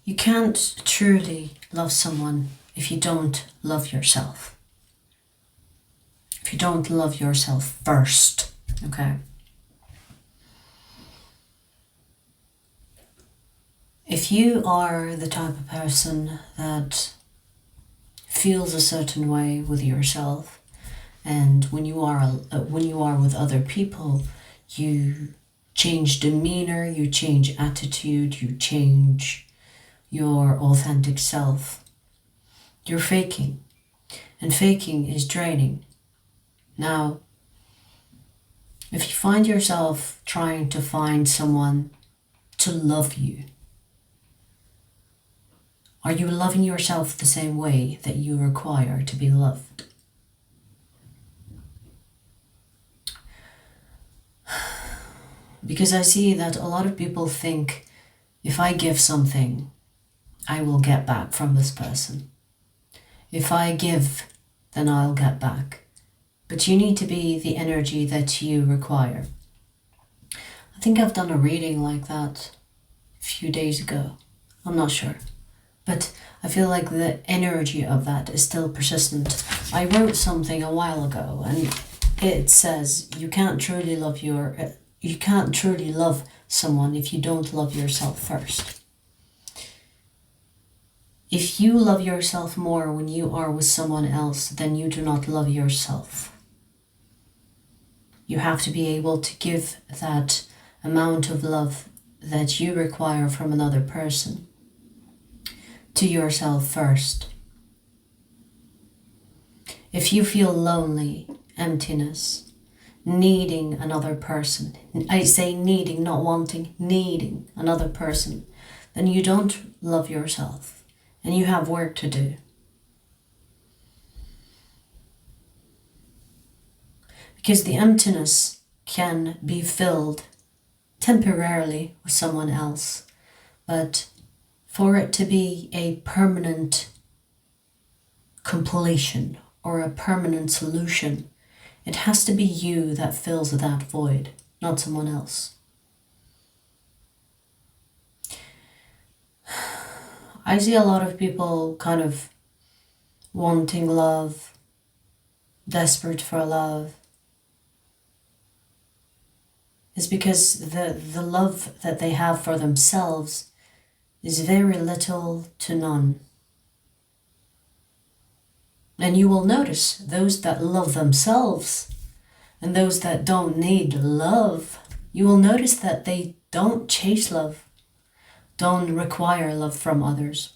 You can't truly love someone if you don't love yourself. If you don't love yourself first, okay? If you are the type of person that feels a certain way with yourself, and when you are with other people, you change demeanor, you change attitude, you change your authentic self. You're faking, and faking is draining. Now, if you find yourself trying to find someone to love you, are you loving yourself the same way that you require to be loved? Because I see that a lot of people think, if I give something, I will get back from this person. If I give, then I'll get back. But you need to be the energy that you require. I think I've done a reading like that a few days ago. I'm not sure. But I feel like the energy of that is still persistent. I wrote something a while ago, and it says you can't truly love someone if you don't love yourself first. If you love yourself more when you are with someone else, then you do not love yourself. You have to be able to give that amount of love that you require from another person to yourself first. If you feel lonely, emptiness, needing another person, I say needing, not wanting, needing another person, then you don't love yourself and you have work to do. Because the emptiness can be filled temporarily with someone else, but for it to be a permanent completion or a permanent solution, it has to be you that fills that void, not someone else. I see a lot of people kind of wanting love, desperate for love. It's because the love that they have for themselves is very little to none. And you will notice those that love themselves and those that don't need love, you will notice that they don't chase love, don't require love from others.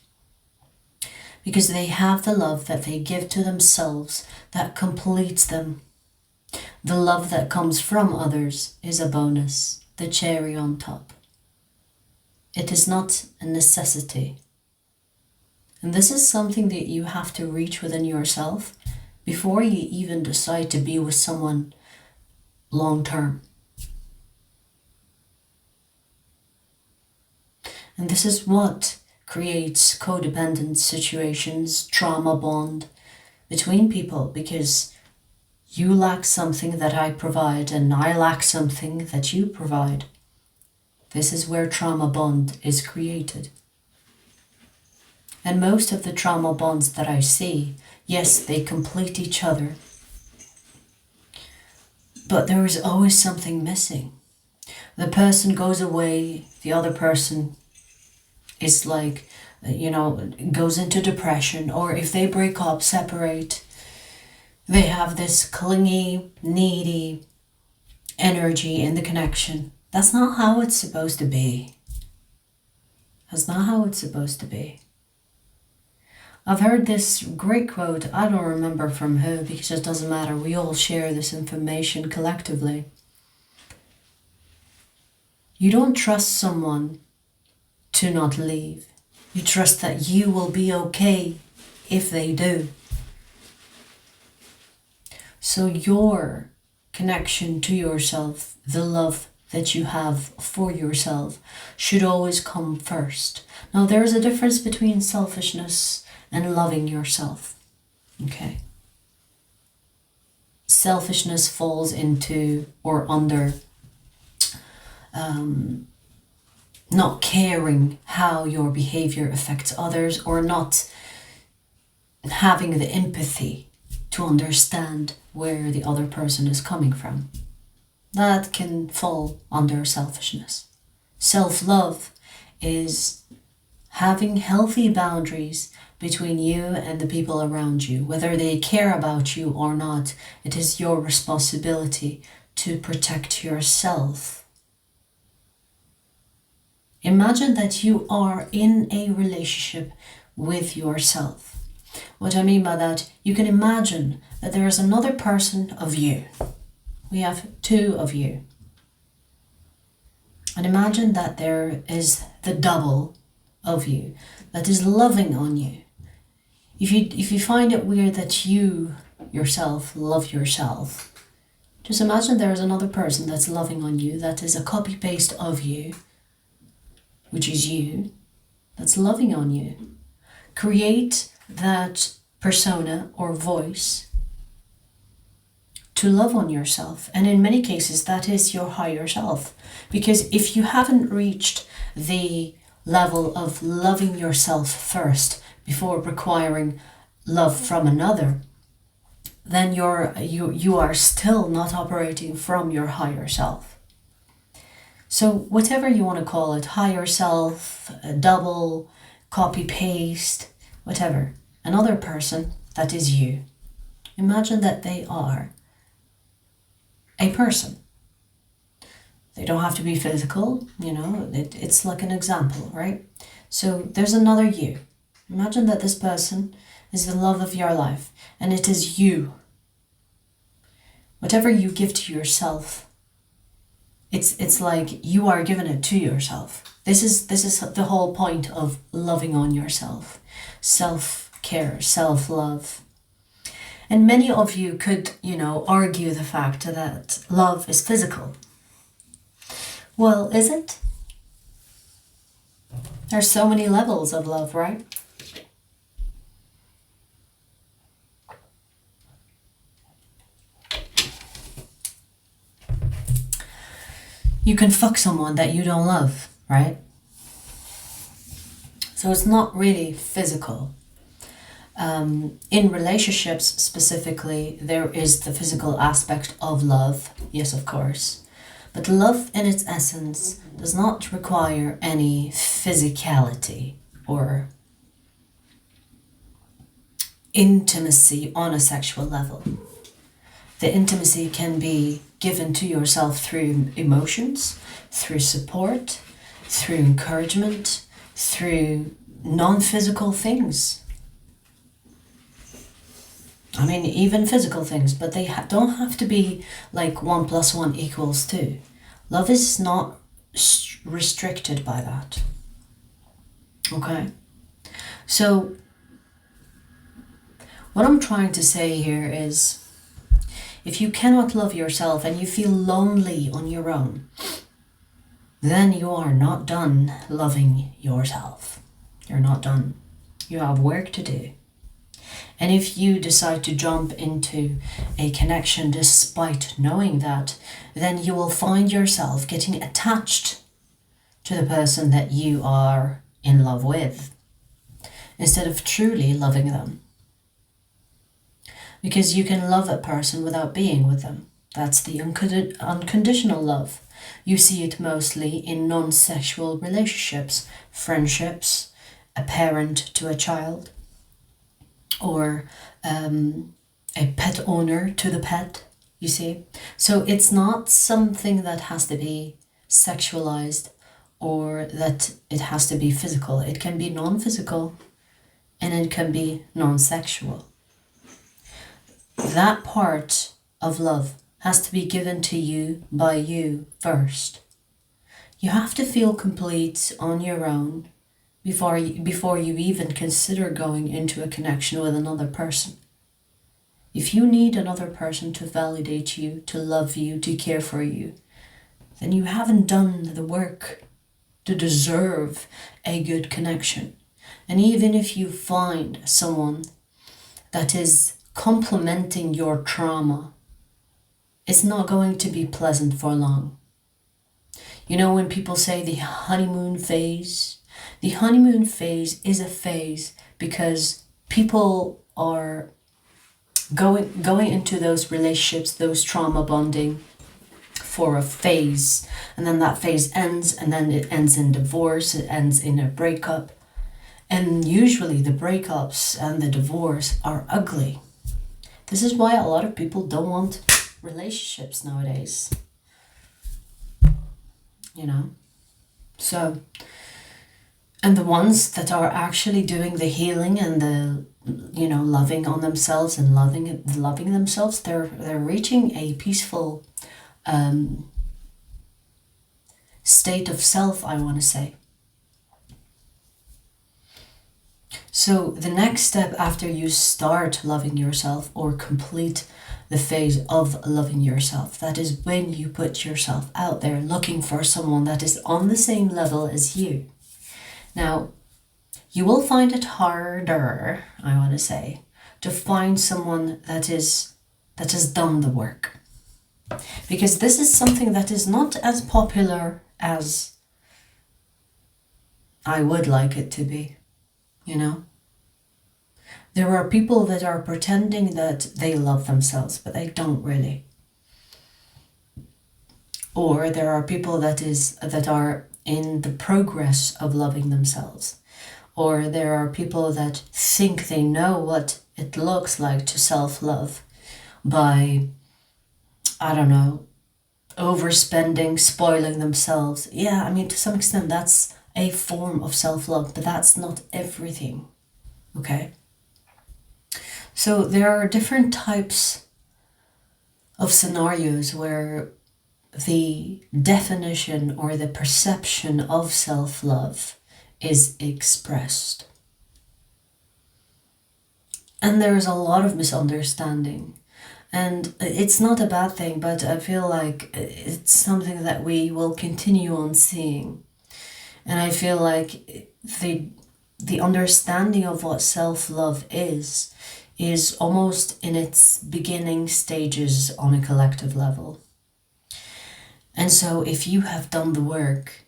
Because they have the love that they give to themselves that completes them. The love that comes from others is a bonus, the cherry on top. It is not a necessity. And this is something that you have to reach within yourself before you even decide to be with someone long term. And this is what creates codependent situations, trauma bond between people, because you lack something that I provide and I lack something that you provide. This is where trauma bond is created. And most of the trauma bonds that I see, yes, they complete each other, but there is always something missing. The person goes away, the other person is like, goes into depression, or if they break up, separate, they have this clingy, needy energy in the connection. That's not how it's supposed to be. That's not how it's supposed to be. I've heard this great quote, I don't remember from who, because it doesn't matter, we all share this information collectively. You don't trust someone to not leave. You trust that you will be okay if they do. So your connection to yourself, the love that you have for yourself, should always come first. Now, there is a difference between selfishness and loving yourself. Okay? Selfishness falls into or under not caring how your behavior affects others, or not having the empathy to understand where the other person is coming from. That can fall under selfishness. Self-love is having healthy boundaries between you and the people around you. Whether they care about you or not, it is your responsibility to protect yourself. Imagine that you are in a relationship with yourself. What I mean by that, you can imagine that there is another person of you. We have two of you. And imagine that there is the double of you that is loving on you. If you find it weird that you yourself love yourself, just imagine there is another person that's loving on you, that is a copy-paste of you, which is you, that's loving on you. Create that persona or voice to love on yourself. And in many cases, that is your higher self. Because if you haven't reached the level of loving yourself first before requiring love from another, then you are still not operating from your higher self. So whatever you want to call it, higher self, double, copy paste, whatever, another person that is you. Imagine that they are a person. They don't have to be physical, it's like an example, right? So there's another you. Imagine that this person is the love of your life, and it is you. Whatever you give to yourself, it's like you are giving it to yourself. This is the whole point of loving on yourself. Self-care, self-love. And many of you could, argue the fact that love is physical. Well, is it? There's so many levels of love, right? You can fuck someone that you don't love, right? So it's not really physical. In relationships specifically, there is the physical aspect of love, yes, of course. But love in its essence does not require any physicality or intimacy on a sexual level. The intimacy can be given to yourself through emotions, through support, through encouragement, through non-physical things. I mean, even physical things, but they don't have to be like 1 + 1 = 2. Love is not restricted by that. Okay? So, what I'm trying to say here is, if you cannot love yourself and you feel lonely on your own, then you are not done loving yourself. You're not done. You have work to do. And if you decide to jump into a connection despite knowing that, then you will find yourself getting attached to the person that you are in love with, instead of truly loving them. Because you can love a person without being with them. That's the unconditional love. You see it mostly in non-sexual relationships, friendships, a parent to a child, or a pet owner to the pet, you see. So it's not something that has to be sexualized or that it has to be physical. It can be non-physical and it can be non-sexual. That part of love has to be given to you by you first. You have to feel complete on your own before you even consider going into a connection with another person. If you need another person to validate you, to love you, to care for you, then you haven't done the work to deserve a good connection. And even if you find someone that is complementing your trauma, it's not going to be pleasant for long. You know, when people say the honeymoon phase is a phase because people are going into those relationships, those trauma bonding for a phase, and then that phase ends, and then it ends in divorce, it ends in a breakup. And usually the breakups and the divorce are ugly. This is why a lot of people don't want relationships nowadays. You know? So, and the ones that are actually doing the healing and the, you know, loving on themselves and loving themselves, they're reaching a peaceful state of self, I want to say. So the next step after you start loving yourself or complete the phase of loving yourself, that is when you put yourself out there looking for someone that is on the same level as you. Now, you will find it harder, I want to say, to find someone that has done the work. Because this is something that is not as popular as I would like it to be, you know? There are people that are pretending that they love themselves, but they don't really. Or there are people that are in the progress of loving themselves. Or there are people that think they know what it looks like to self-love by, I don't know, overspending, spoiling themselves. Yeah, I mean, to some extent, that's a form of self-love, but that's not everything, okay? So there are different types of scenarios where the definition or the perception of self-love is expressed. And there's a lot of misunderstanding. And it's not a bad thing, but I feel like it's something that we will continue on seeing. And I feel like the understanding of what self-love is almost in its beginning stages on a collective level. And so if you have done the work,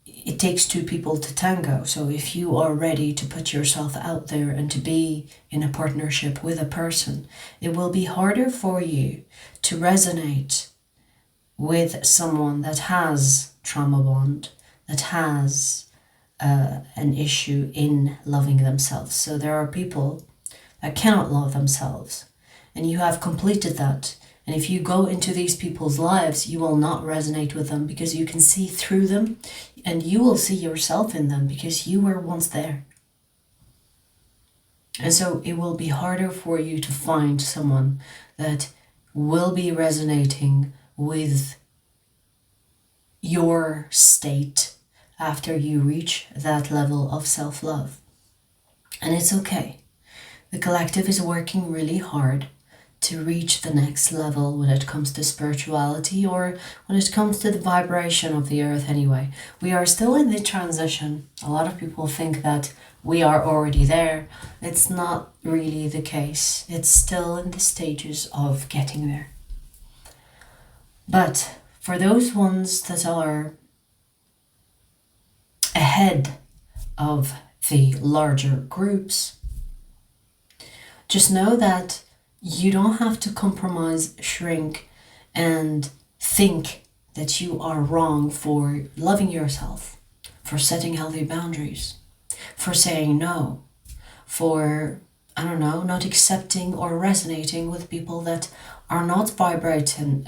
it takes two people to tango. So if you are ready to put yourself out there and to be in a partnership with a person, it will be harder for you to resonate with someone that has trauma bond, that has an issue in loving themselves. So there are people that cannot love themselves, and you have completed that. And if you go into these people's lives, you will not resonate with them because you can see through them, and you will see yourself in them because you were once there. And so it will be harder for you to find someone that will be resonating with your state after you reach that level of self-love. And it's okay. The collective is working really hard to reach the next level when it comes to spirituality, or when it comes to the vibration of the earth anyway. We are still in the transition. A lot of people think that we are already there. It's not really the case. It's still in the stages of getting there. But for those ones that are ahead of the larger groups, just know that you don't have to compromise, shrink, and think that you are wrong for loving yourself, for setting healthy boundaries, for saying no, for, I don't know, not accepting or resonating with people that are not vibrating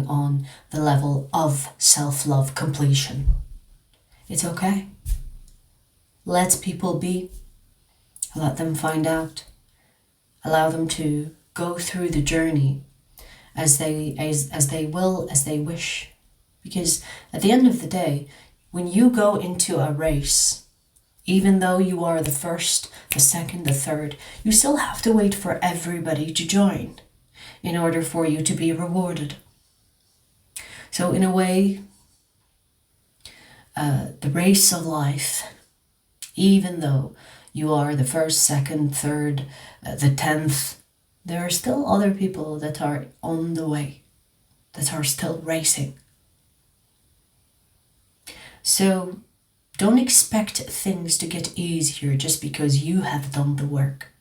on the level of self-love completion. It's okay. Let people be. Let them find out. Allow them to go through the journey as they wish. Because at the end of the day, when you go into a race, even though you are the first, the second, the third, you still have to wait for everybody to join in order for you to be rewarded. So in a way, the race of life, even though you are the first, second, third, the 10th, there are still other people that are on the way, that are still racing. So don't expect things to get easier just because you have done the work.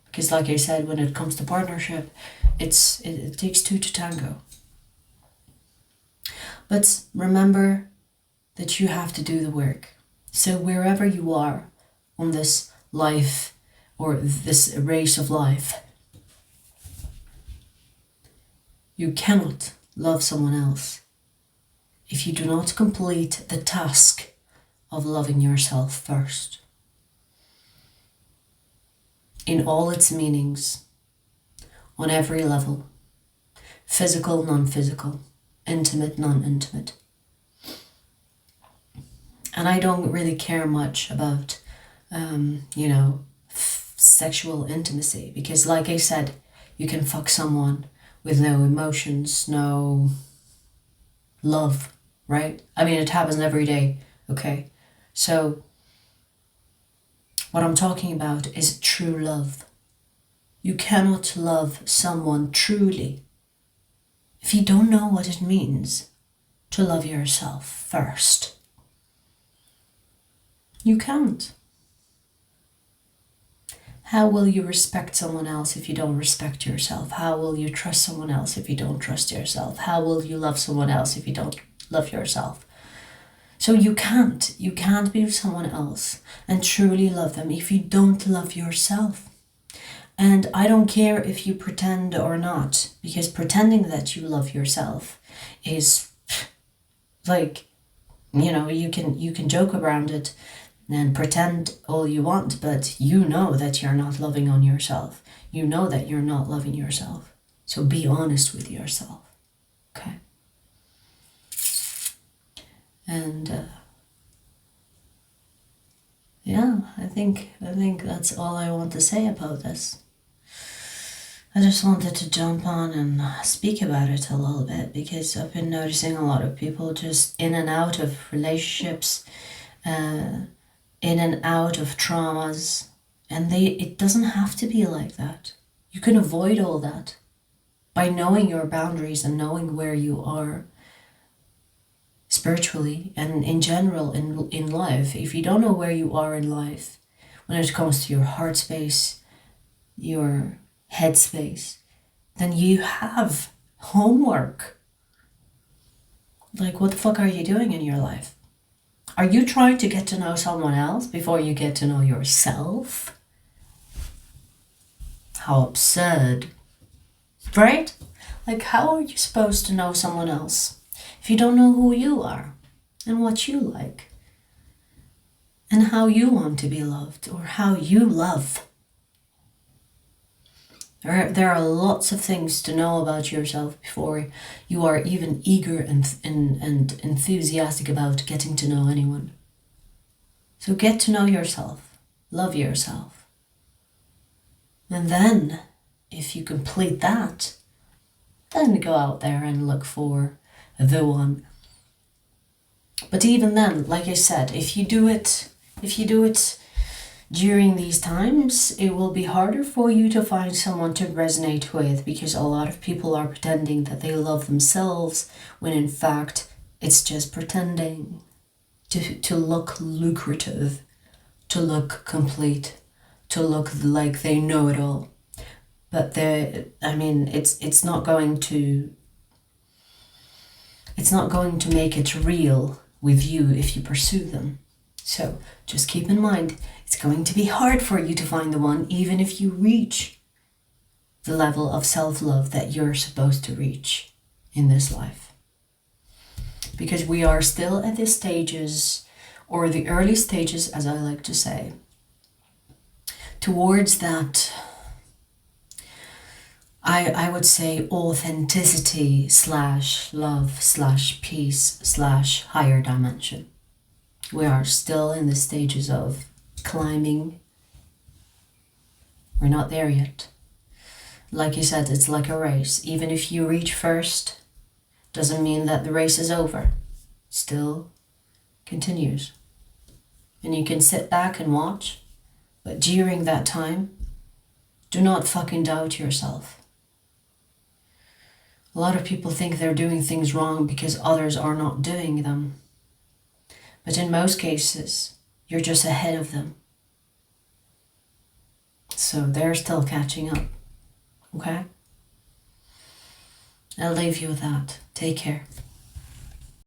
Because like I said, when it comes to partnership, it takes two to tango. But remember that you have to do the work. So wherever you are on this life or this race of life, you cannot love someone else if you do not complete the task of loving yourself first. In all its meanings, on every level, physical, non-physical, intimate, non-intimate. And I don't really care much about, sexual intimacy, because like I said, you can fuck someone with no emotions, no love, right? I mean, it happens every day, okay? So what I'm talking about is true love. You cannot love someone truly if you don't know what it means to love yourself first. You can't. How will you respect someone else if you don't respect yourself? How will you trust someone else if you don't trust yourself? How will you love someone else if you don't love yourself? So you can't be with someone else and truly love them if you don't love yourself. And I don't care if you pretend or not, because pretending that you love yourself is like, you can joke around it and pretend all you want, but you know that you're not loving on yourself. You know that you're not loving yourself. So be honest with yourself, okay? And I think that's all I want to say about this. I just wanted to jump on and speak about it a little bit, because I've been noticing a lot of people just in and out of relationships, in and out of traumas, and it doesn't have to be like that. You can avoid all that by knowing your boundaries and knowing where you are spiritually and in general in life. If you don't know where you are in life when it comes to your heart space, your head space, then you have homework. Like, what the fuck are you doing in your life? Are you trying to get to know someone else before you get to know yourself? How absurd, right? Like, how are you supposed to know someone else if you don't know who you are and what you like and how you want to be loved or how you love? There are lots of things to know about yourself before you are even eager and enthusiastic about getting to know anyone. So get to know yourself, love yourself. And then, if you complete that, then go out there and look for the one. But even then, like I said, if you do it during these times, it will be harder for you to find someone to resonate with, because a lot of people are pretending that they love themselves when in fact it's just pretending to look lucrative, to look complete, to look like they know it all. But it's not going to make it real with you if you pursue them. So just keep in mind, it's going to be hard for you to find the one, even if you reach the level of self-love that you're supposed to reach in this life. Because we are still at the stages, or the early stages, as I like to say, towards that, I would say, authenticity / love / peace / higher dimension. We are still in the stages of climbing. We're not there yet. Like you said, it's like a race. Even if you reach first, doesn't mean that the race is over. Still continues. And you can sit back and watch, but during that time, do not fucking doubt yourself. A lot of people think they're doing things wrong because others are not doing them. But in most cases, you're just ahead of them. So they're still catching up. Okay? I'll leave you with that. Take care.